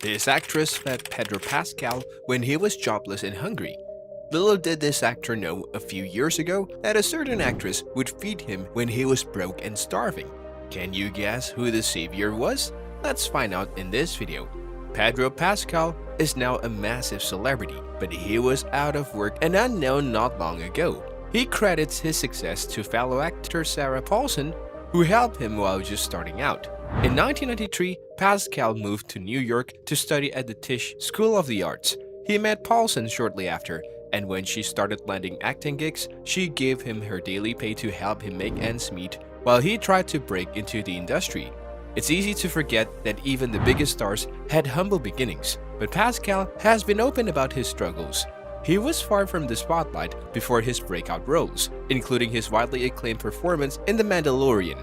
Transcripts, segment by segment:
This actress met Pedro Pascal when he was jobless in Hungary. Little did this actor know a few years ago that a certain actress would feed him when he was broke and starving. Can you guess who the savior was? Let's find out in this video. Pedro Pascal is now a massive celebrity, but he was out of work and unknown not long ago. He credits his success to fellow actor Sarah Paulson, who helped him while just starting out. In 1993, Pascal moved to New York to study at the Tisch School of the Arts. He met Paulson shortly after, and when she started landing acting gigs, she gave him her daily pay to help him make ends meet while he tried to break into the industry. It's easy to forget that even the biggest stars had humble beginnings, but Pascal has been open about his struggles. He was far from the spotlight before his breakout roles, including his widely acclaimed performance in The Mandalorian.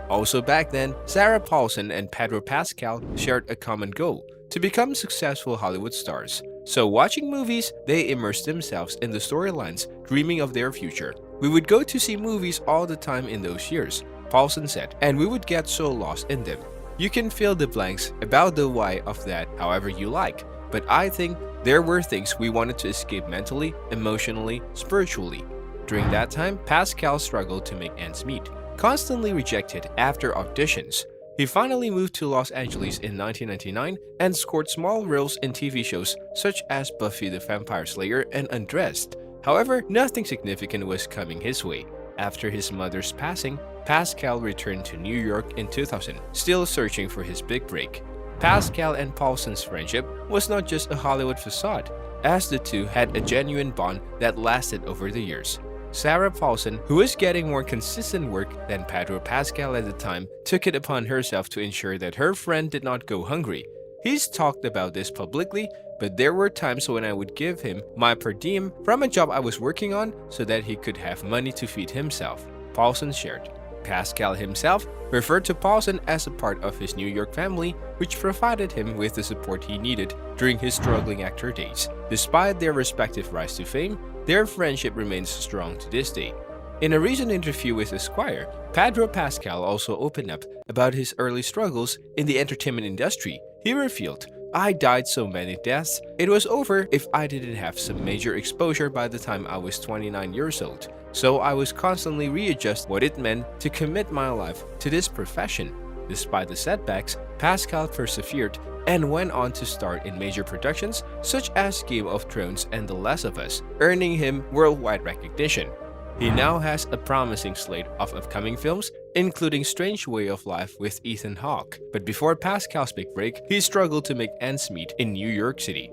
Also back then, Sarah Paulson and Pedro Pascal shared a common goal: to become successful Hollywood stars. So watching movies, they immersed themselves in the storylines, dreaming of their future. "We would go to see movies all the time in those years," Paulson said, "and we would get so lost in them. You can fill the blanks about the why of that however you like, but I think there were things we wanted to escape mentally, emotionally, spiritually." During that time, Pascal struggled to make ends meet, constantly rejected after auditions. He finally moved to Los Angeles in 1999 and scored small roles in TV shows such as Buffy the Vampire Slayer and Undressed. However, nothing significant was coming his way. After his mother's passing, Pascal returned to New York in 2000, still searching for his big break. Pascal and Paulson's friendship was not just a Hollywood facade, as the two had a genuine bond that lasted over the years. Sarah Paulson, who was getting more consistent work than Pedro Pascal at the time, took it upon herself to ensure that her friend did not go hungry. He's talked about this publicly, but there were times when I would give him my per diem from a job I was working on so that he could have money to feed himself, Paulson shared. Pascal himself referred to Paulson as a part of his New York family, which provided him with the support he needed during his struggling actor days. Despite their respective rise to fame, their friendship remains strong to this day. In a recent interview with Esquire, Pedro Pascal also opened up about his early struggles in the entertainment industry. He revealed, "I died so many deaths, it was over if I didn't have some major exposure by the time I was 29 years old. So I was constantly readjusting what it meant to commit my life to this profession." Despite the setbacks, Pascal persevered and went on to star in major productions such as Game of Thrones and The Last of Us, earning him worldwide recognition. He now has a promising slate of upcoming films, including Strange Way of Life with Ethan Hawke. But before Pascal's big break, he struggled to make ends meet in New York City.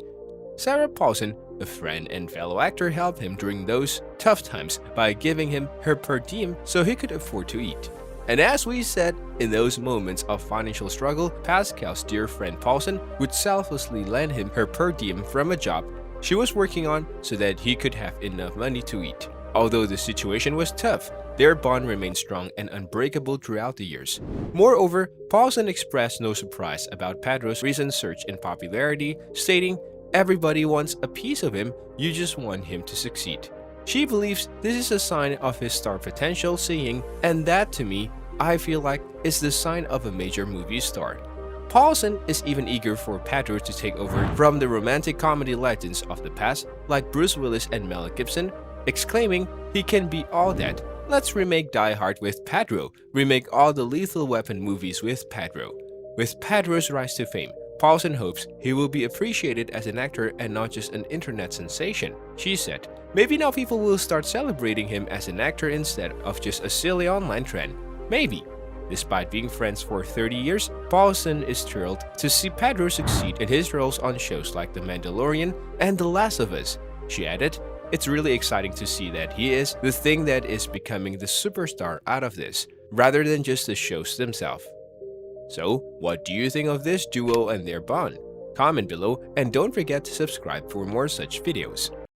Sarah Paulson, a friend and fellow actor, helped him during those tough times by giving him her per diem so he could afford to eat. And as we said, in those moments of financial struggle, Pascal's dear friend Paulson would selflessly lend him her per diem from a job she was working on so that he could have enough money to eat. Although the situation was tough, their bond remained strong and unbreakable throughout the years. Moreover, Paulson expressed no surprise about Pedro's recent surge in popularity, stating, "Everybody wants a piece of him, you just want him to succeed." She believes this is a sign of his star potential, saying, "And that to me, I feel like is the sign of a major movie star." Paulson is even eager for Pedro to take over from the romantic comedy legends of the past like Bruce Willis and Mel Gibson, exclaiming, "He can be all that. Let's remake Die Hard with Pedro, remake all the Lethal Weapon movies with Pedro." With Pedro's rise to fame, Paulson hopes he will be appreciated as an actor and not just an internet sensation. She said, "Maybe now people will start celebrating him as an actor instead of just a silly online trend. Maybe." Despite being friends for 30 years, Paulson is thrilled to see Pedro succeed in his roles on shows like The Mandalorian and The Last of Us. She added, "It's really exciting to see that he is the thing that is becoming the superstar out of this, rather than just the shows themselves." So, what do you think of this duo and their bond? Comment below and don't forget to subscribe for more such videos.